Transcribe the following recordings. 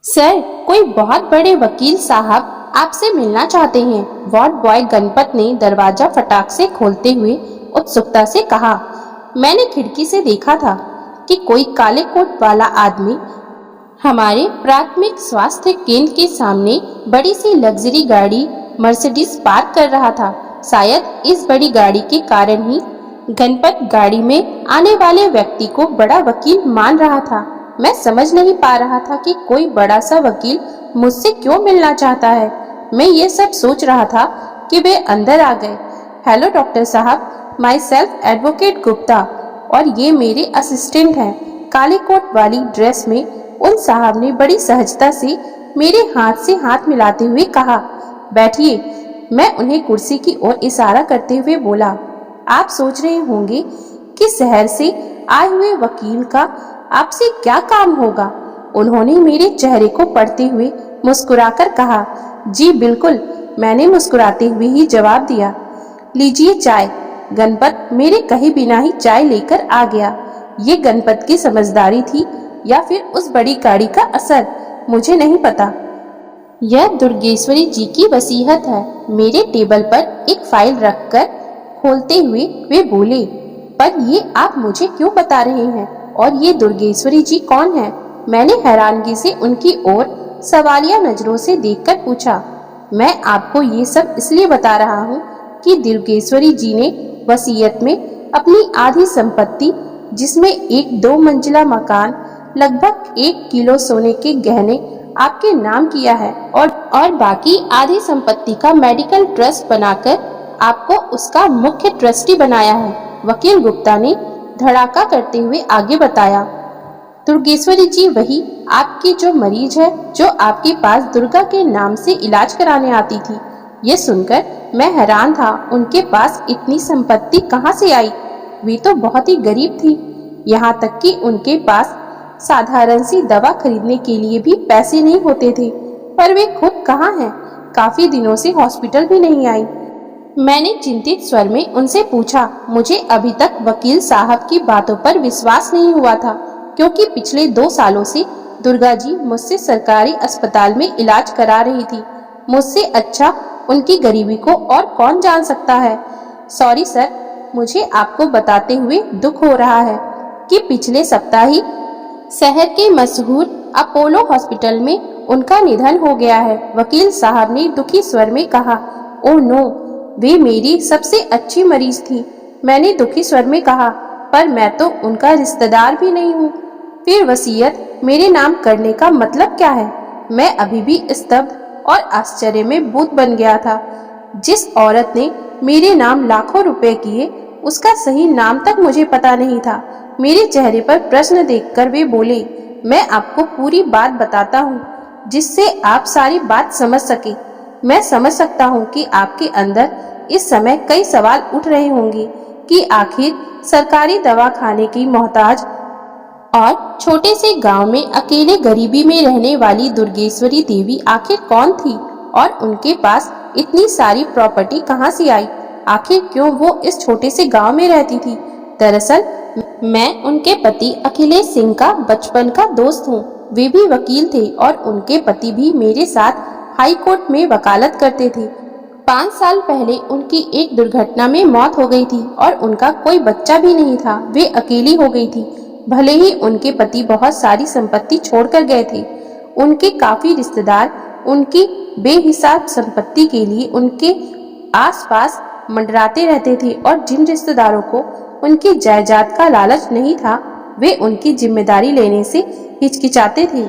Sir, कोई बहुत बड़े वकील साहब आपसे मिलना चाहते हैं। वार्ड बॉय गणपत ने दरवाजा फटाक से खोलते हुए उत्सुकता से कहा। मैंने खिड़की से देखा था कि कोई काले कोट वाला आदमी हमारे प्राथमिक स्वास्थ्य केंद्र के सामने बड़ी सी लग्जरी गाड़ी मर्सिडीज पार्क कर रहा था। शायद इस बड़ी गाड़ी के कारण ही गणपत गाड़ी में आने वाले व्यक्ति को बड़ा वकील मान रहा था। मैं समझ नहीं पा रहा था कि कोई बड़ा सा वकील मुझसे क्यों मिलना चाहता है। मैं ये सब सोच रहा था कि वे अंदर आ गए। हेलो डॉक्टर साहब, माई सेल्फ एडवोकेट गुप्ता, और ये मेरे असिस्टेंट हैं। काले कोट वाली ड्रेस में उन साहब ने बड़ी सहजता से मेरे हाथ से हाथ मिलाते हुए कहा, बैठिए। मैं उन्हें कुर्सी की ओर इशारा करते हुए बोला, आप सोच रहे होंगे कि शहर से आए हुए वकील का आपसे क्या काम होगा। उन्होंने मेरे चेहरे को पढ़ते हुए मुस्कुराकर कहा, जी बिल्कुल। मैंने मुस्कुराते हुए ही जवाब दिया, लीजिए चाय। गणपत मेरे कहे बिना ही चाय लेकर आ गया। ये गणपत की समझदारी थी या फिर उस बड़ी गाड़ी का असर, मुझे नहीं पता। यह दुर्गेश्वरी जी की वसीयत है। मेरे टेबल पर एक फाइल रखकर खोलते हुए वे बोले, पर ये आप मुझे क्यों बता रहे हैं, और ये दुर्गेश्वरी जी कौन है? मैंने हैरानगी से उनकी ओर सवालिया नजरों से देखकर पूछा। मैं आपको ये सब इसलिए बता रहा हूँ कि दुर्गेश्वरी जी ने वसीयत में अपनी आधी संपत्ति, जिसमें एक 2 मंजिला मकान, लगभग 1 किलो सोने के गहने आपके नाम किया है, और बाकी आधी संपत्ति का मेडिकल ट्रस्ट बनाकर आपको उसका मुख्य ट्रस्टी बनाया है। वकील गुप्ता ने धड़ाका करते हुए आगे बताया, दुर्गेश्वरी जी वही आपकी जो मरीज है, जो आपके पास दुर्गा के नाम से इलाज कराने आती थी। ये सुनकर मैं हैरान था। उनके पास इतनी संपत्ति कहाँ से आई? वे तो बहुत ही गरीब थी। यहाँ तक कि उनके पास साधारण सी दवा खरीदने के लिए भी पैसे नहीं होते थे। पर वे खुद कहाँ हैं? काफी दिनों से हॉस्पिटल भी नहीं आई। मैंने चिंतित स्वर में उनसे पूछा। मुझे अभी तक वकील साहब की बातों पर विश्वास नहीं हुआ था, क्योंकि पिछले 2 सालों से दुर्गा जी मुझसे सरकारी अस्पताल में इलाज करा रही थी। मुझसे अच्छा उनकी गरीबी को और कौन जान सकता है। सॉरी सर, मुझे आपको बताते हुए दुख हो रहा है कि पिछले सप्ताह ही शहर के मशहूर अपोलो हॉस्पिटल में उनका निधन हो गया है। वकील साहब ने दुखी स्वर में कहा, ओह नो, वे मेरी सबसे अच्छी मरीज थी। मैंने दुखी स्वर में कहा, पर मैं तो उनका रिश्तेदार भी नहीं हूँ। फिर वसीयत मेरे नाम करने का मतलब क्या है? मैं अभी भी स्तब्ध और आश्चर्य में भूत बन गया था। जिस औरत ने मेरे नाम लाखों रुपए किए, उसका सही नाम तक मुझे पता नहीं था। मेरे चेहरे पर प्रश्न देखकर वे बोले, मैं आपको पूरी बात बताता हूँ, जिससे आप सारी बात समझ सके। मैं समझ सकता हूँ कि आपके अंदर इस समय कई सवाल उठ रहे होंगे कि आखिर सरकारी दवाखाने की मोहताज और छोटे से गांव में अकेले गरीबी में रहने वाली दुर्गेश्वरी देवी आखिर कौन थी, और उनके पास इतनी सारी प्रॉपर्टी कहाँ से आई? आखिर क्यों वो इस छोटे से गांव में रहती थी? दरअसल मैं उनके पति अखिलेश सिंह का बचपन का दोस्त हूँ। वे भी वकील थे और उनके पति भी मेरे साथ हाई कोर्ट में वकालत करते थे। 5 साल पहले उनकी एक दुर्घटना में मौत हो गई थी और उनका कोई बच्चा भी नहीं था। वे अकेली हो गई थी। भले ही उनके पति बहुत सारी संपत्ति छोड़कर गए थे, उनके काफी रिश्तेदार उनकी बेहिसाब संपत्ति के लिए उनके आसपास मंडराते रहते थे, और जिन रिश्तेदारों को उनकी जायदाद का लालच नहीं था, वे उनकी जिम्मेदारी लेने से हिचकिचाते थे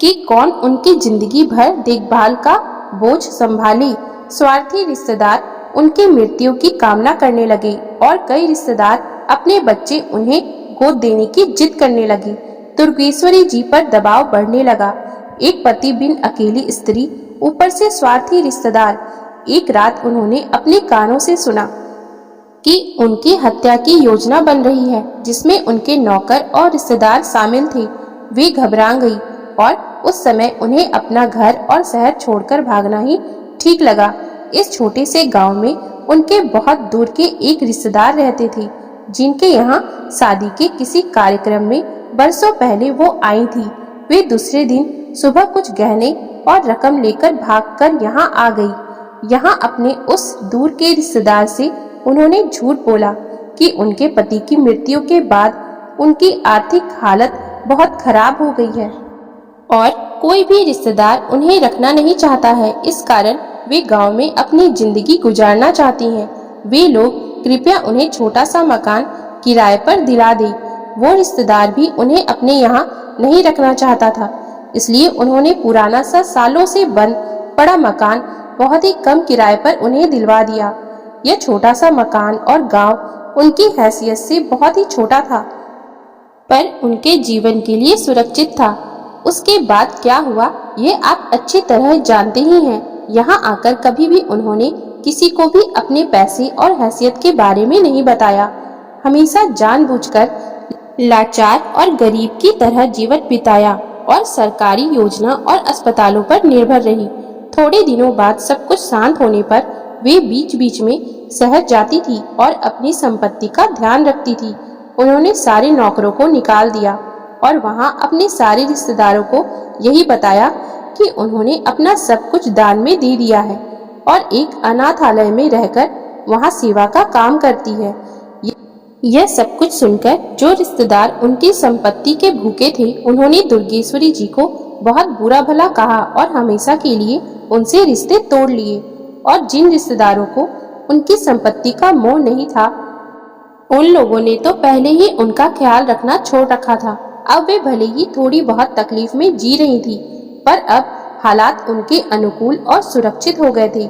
कि कौन उनकी जिंदगी भर देखभाल का बोझ संभाले। स्वार्थी रिश्तेदार उनकी मृत्यु की कामना करने लगे, और कई रिश्तेदार अपने बच्चे उन्हें गोद देने की जिद करने लगे। दुर्गेश्वरी जी पर दबाव बढ़ने लगा। एक पति बिन अकेली स्त्री, ऊपर से स्वार्थी रिश्तेदार। एक रात उन्होंने अपने कानों से सुना कि उनकी हत्या की योजना बन रही है, जिसमें उनके नौकर और रिश्तेदार शामिल थे। वे घबरा गई, और उस समय उन्हें अपना घर और शहर छोड़कर भागना ही ठीक लगा। इस छोटे से गांव में उनके बहुत दूर के एक रिश्तेदार रहते थे, जिनके यहाँ शादी के किसी कार्यक्रम में बरसों पहले वो आई थी। वे दूसरे दिन सुबह कुछ गहने और रकम लेकर भागकर यहाँ आ गई। यहाँ अपने उस दूर के रिश्तेदार से उन्होंने झूठ बोला कि उनके पति की मृत्यु के बाद उनकी आर्थिक हालत बहुत खराब हो गई है और कोई भी रिश्तेदार उन्हें रखना नहीं चाहता है। इस कारण वे गांव में अपनी जिंदगी गुजारना चाहती हैं। वे लोग कृपया उन्हें छोटा सा मकान किराए पर दिला दें। वो रिश्तेदार भी उन्हें अपने यहाँ नहीं रखना चाहता था, इसलिए उन्होंने पुराना सा सालों से बंद पड़ा मकान बहुत ही कम किराए पर उन्हें दिलवा दिया। यह छोटा सा मकान और गांव उनकी हैसियत से बहुत ही छोटा था, पर उनके जीवन के लिए सुरक्षित था। उसके बाद क्या हुआ ये आप अच्छी तरह जानते ही हैं। यहाँ आकर कभी भी उन्होंने किसी को भी अपने पैसे और हैसियत के बारे में नहीं बताया। हमेशा जानबूझकर लाचार और गरीब की तरह जीवन बिताया और सरकारी योजना और अस्पतालों पर निर्भर रही। थोड़े दिनों बाद सब कुछ शांत होने पर वे बीच बीच में शहर जाती थी और अपनी संपत्ति का ध्यान रखती थी। उन्होंने सारे नौकरों को निकाल दिया और वहां अपने सारे रिश्तेदारों को यही बताया कि उन्होंने अपना सब कुछ दान में दे दिया है और एक अनाथालय में रहकर वहां सेवा का काम करती है। यह सब कुछ सुनकर जो रिश्तेदार उनकी संपत्ति के भूखे थे, उन्होंने दुर्गेश्वरी जी को बहुत बुरा भला कहा और हमेशा के लिए उनसे रिश्ते तोड़ लिए। और जिन रिश्तेदारों को उनकी संपत्ति का मोह नहीं था, उन लोगों ने तो पहले ही उनका ख्याल रखना छोड़ रखा था। अब वे भले ही थोड़ी बहुत तकलीफ में जी रही थी, पर अब हालात उनके अनुकूल और सुरक्षित हो गए थे।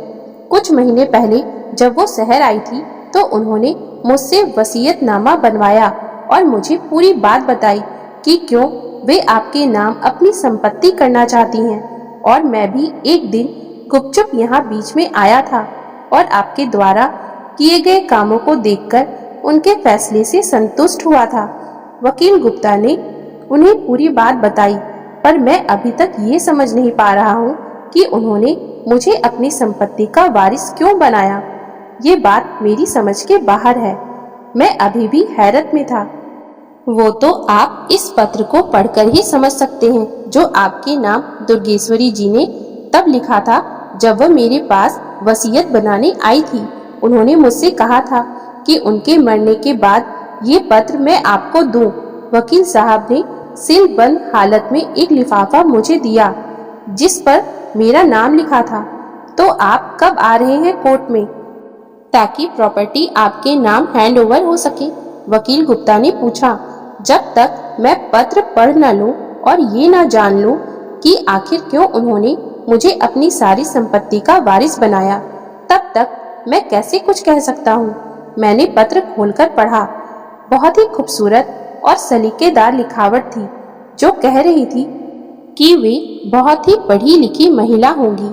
कुछ महीने पहले जब वो शहर आई थी तो उन्होंने मुझसे वसीयतनामा बनवाया और मुझे पूरी बात बताई कि क्यों वे आपके नाम अपनी संपत्ति करना चाहती हैं। और मैं भी एक दिन गुपचुप यहाँ बीच में आया था और आपके द्वारा किए गए कामों को देखकर उनके फैसले से संतुष्ट हुआ था। वकील गुप्ता ने उन्हें पूरी बात बताई, पर मैं अभी तक ये समझ नहीं पा रहा हूँ कि उन्होंने मुझे अपनी संपत्ति का वारिस क्यों बनाया। ये बात मेरी समझ के बाहर है। मैं अभी भी हैरत में था। वो तो आप इस पत्र को पढ़कर ही समझ सकते हैं, जो आपके नाम दुर्गेश्वरी जी ने तब लिखा था जब वह मेरे पास वसीयत बनाने आई थी। उन्होंने मुझसे कहा था कि उनके मरने के बाद ये पत्र मैं आपको दूं। वकील साहब ने सील बंद हालत में एक लिफाफा मुझे दिया जिस पर मेरा नाम लिखा था। तो आप कब आ रहे हैं कोर्ट में, ताकि प्रॉपर्टी आपके नाम हैंड ओवर हो सके? वकील गुप्ता ने पूछा। जब तक मैं पत्र पढ़ न लूं और ये न जान लूं कि आखिर क्यों उन्होंने मुझे अपनी सारी संपत्ति का वारिस बनाया, तब तक मैं कैसे कुछ कह सकता हूँ। मैंने पत्र खोलकर पढ़ा। बहुत ही खूबसूरत और सलीकेदार लिखावट थी, जो कह रही थी कि वे बहुत ही पढ़ी लिखी महिला होंगी।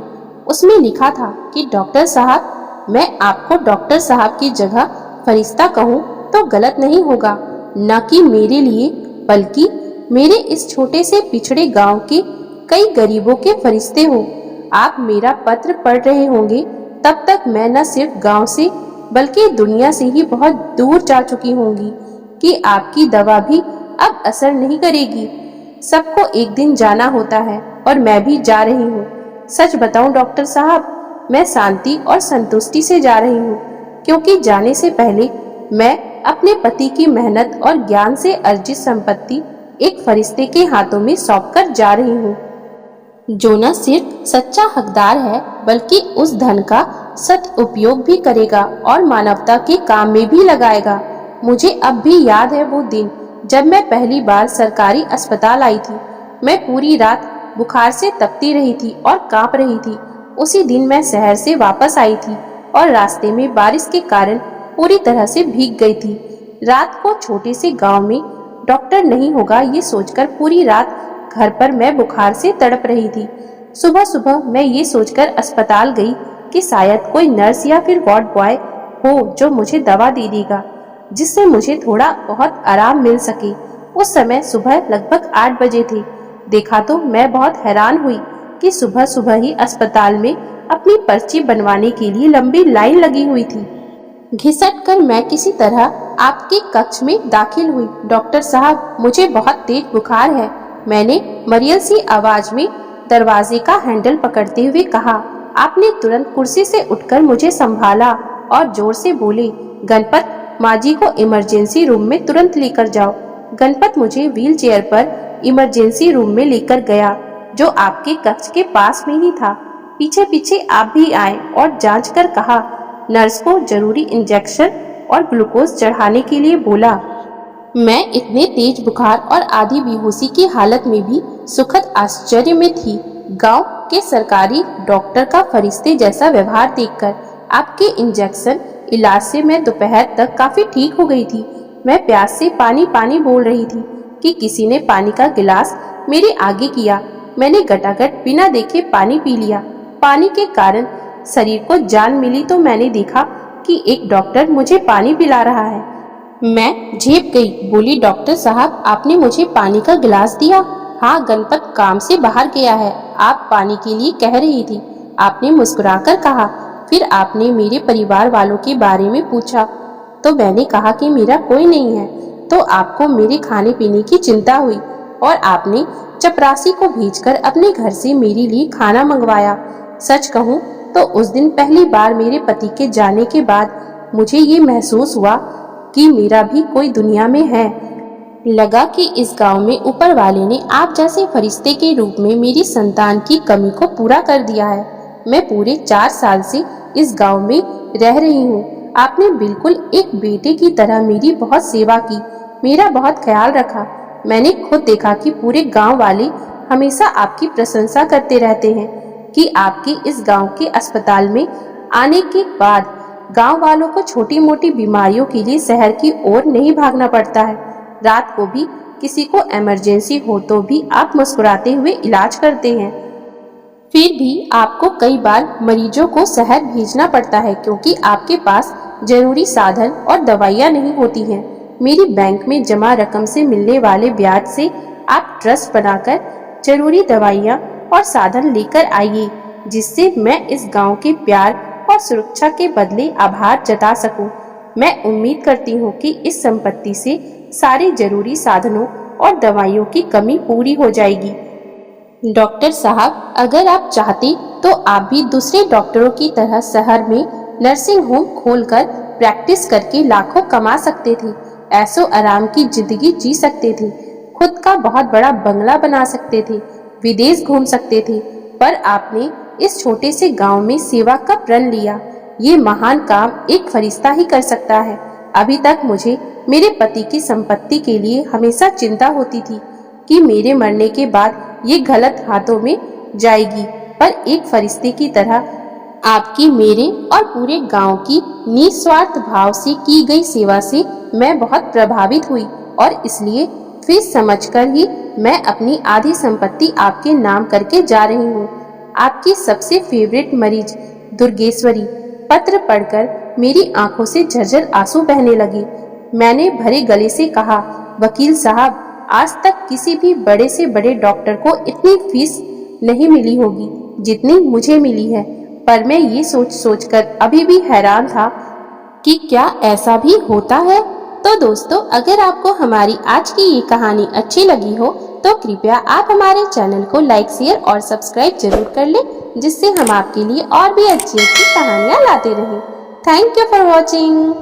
उसमें लिखा था कि डॉक्टर साहब, मैं आपको डॉक्टर साहब की जगह फरिश्ता कहूँ तो गलत नहीं होगा। न कि मेरे लिए, बल्कि मेरे इस छोटे से पिछड़े गांव के कई गरीबों के फरिश्ते हो। आप मेरा पत्र पढ़ रहे होंगे, तब तक मैं न सिर्फ गांव से बल्कि दुनिया से ही बहुत दूर जा चुकी होंगी कि आपकी दवा भी अब असर नहीं करेगी। सबको एक दिन जाना होता है और मैं भी जा रही हूँ। सच बताऊं डॉक्टर साहब, मैं शांति और संतुष्टि से जा रही हूँ, क्योंकि जाने से पहले मैं अपने पति की मेहनत और ज्ञान से अर्जित संपत्ति एक फरिश्ते के हाथों में सौंपकर जा रही हूँ, जो न सिर्फ सच्चा हकदार है बल्कि उस धन का सदुपयोग भी करेगा और मानवता के काम में भी लगाएगा। मुझे अब भी याद है वो दिन जब मैं पहली बार सरकारी अस्पताल आई थी। मैं पूरी रात बुखार से तपती रही थी और कांप रही थी। उसी दिन मैं शहर से वापस आई थी और रास्ते में बारिश के कारण पूरी तरह से भीग गई थी। रात को छोटे से गांव में डॉक्टर नहीं होगा ये सोचकर पूरी रात घर पर मैं बुखार से तड़प रही थी। सुबह सुबह मैं ये सोचकर अस्पताल गई कि शायद कोई नर्स या फिर वार्ड बॉय हो जो मुझे दवा दे देगा, जिससे मुझे थोड़ा बहुत आराम मिल सके। उस समय सुबह लगभग 8 बजे थे। देखा तो मैं बहुत हैरान हुई कि सुबह सुबह ही अस्पताल में अपनी पर्ची बनवाने के लिए लंबी लाइन लगी हुई थी। घिसट कर मैं किसी तरह आपके कक्ष में दाखिल हुई। डॉक्टर साहब, मुझे बहुत तेज बुखार है, मैंने मरियल सी आवाज में दरवाजे का हैंडल पकड़ते हुए कहा। आपने तुरंत कुर्सी से उठकर मुझे संभाला और जोर से बोले, गणपत, माँ जी को इमरजेंसी रूम में तुरंत लेकर जाओ। गणपत मुझे व्हील चेयर पर इमरजेंसी रूम में लेकर गया, जो आपके कक्ष के पास में ही था। पीछे पीछे आप भी आए और जांच कर कहा। नर्स को जरूरी इंजेक्शन और ग्लूकोज चढ़ाने के लिए बोला। मैं इतने तेज बुखार और आधी बेहोशी की हालत में भी सुखद आश्चर्य में थी। गांव के सरकारी डॉक्टर का फरिश्ते जैसा व्यवहार देखकर आपके इंजेक्शन इलाज से मैं दोपहर तक काफी ठीक हो गई थी। मैं प्यास से पानी पानी बोल रही थी कि किसी ने पानी का गिलास मेरे आगे किया। मैंने गटागट बिना देखे पानी पी लिया। पानी के कारण शरीर को जान मिली तो मैंने देखा कि एक डॉक्टर मुझे पानी पिला रहा है। मैं झेप गई, बोली, डॉक्टर साहब, आपने मुझे पानी का गिलास दिया? हाँ, गणपत काम से बाहर गया है, आप पानी के लिए कह रही थी, आपने मुस्कुराकर कहा। फिर आपने मेरे परिवार वालों के बारे में पूछा तो मैंने कहा कि मेरा कोई नहीं है। तो आपको मेरे खाने पीने की चिंता हुई और आपने चपरासी को भेजकर अपने घर से मेरे लिए खाना मंगवाया। सच कहूँ तो उस दिन पहली बार मेरे पति के जाने के बाद मुझे ये महसूस हुआ कि मेरा भी कोई दुनिया में है। लगा कि इस गांव में ऊपर वाले ने आप जैसे फरिश्ते के रूप में मेरी संतान की कमी को पूरा कर दिया है। मैं पूरे 4 साल से इस गांव में रह रही हूँ। आपने बिल्कुल एक बेटे की तरह मेरी बहुत सेवा की, मेरा बहुत ख्याल रखा। मैंने खुद देखा कि पूरे गांव वाले हमेशा आपकी प्रशंसा करते रहते हैं कि आपके इस गांव के अस्पताल में आने के बाद गांव वालों को छोटी मोटी बीमारियों के लिए शहर की ओर नहीं भागना पड़ता है। रात को भी किसी को इमरजेंसी हो तो भी आप मुस्कुराते हुए इलाज करते हैं। फिर भी आपको कई बार मरीजों को शहर भेजना पड़ता है क्योंकि आपके पास जरूरी साधन और दवाइयाँ नहीं होती हैं। मेरी बैंक में जमा रकम से मिलने वाले ब्याज से आप ट्रस्ट बनाकर जरूरी दवाइयाँ और साधन लेकर आइए, जिससे मैं इस गांव के प्यार और सुरक्षा के बदले आभार जता सकूं। मैं उम्मीद करती हूं कि इस संपत्ति से सारे जरूरी साधनों और दवाइयों की कमी पूरी हो जाएगी। डॉक्टर साहब, अगर आप चाहते तो आप भी दूसरे डॉक्टरों की तरह शहर में नर्सिंग होम खोलकर प्रैक्टिस करके लाखों कमा सकते थे, ऐसो आराम की जिंदगी जी सकते थे, खुद का बहुत बड़ा बंगला बना सकते थे, विदेश घूम सकते थे। पर आपने इस छोटे से गांव में सेवा का प्रण लिया। ये महान काम एक फरिश्ता ही कर सकता है। अभी तक मुझे मेरे पति की संपत्ति के लिए हमेशा चिंता होती थी कि मेरे मरने के बाद ये गलत हाथों में जाएगी, पर एक फरिश्ते की तरह आपकी मेरे और पूरे गांव की निस्वार्थ भाव से की गई सेवा से मैं बहुत प्रभावित हुई और इसलिए फीस समझकर ही मैं अपनी आधी संपत्ति आपके नाम करके जा रही हूँ। आपकी सबसे फेवरेट मरीज दुर्गेश्वरी। पत्र पढ़कर मेरी आंखों से झरझर आंसू बहने लगे। मैंने भरे गले से कहा, वकील साहब, आज तक किसी भी बड़े से बड़े डॉक्टर को इतनी फीस नहीं मिली होगी जितनी मुझे मिली है। पर मैं ये सोचकर अभी भी हैरान था कि क्या ऐसा भी होता है। तो दोस्तों, अगर आपको हमारी आज की ये कहानी अच्छी लगी हो तो कृपया आप हमारे चैनल को लाइक, शेयर और सब्सक्राइब जरूर कर लें, जिससे हम आपके लिए और भी अच्छी अच्छी कहानियाँ लाते रहें। Thank you for watching.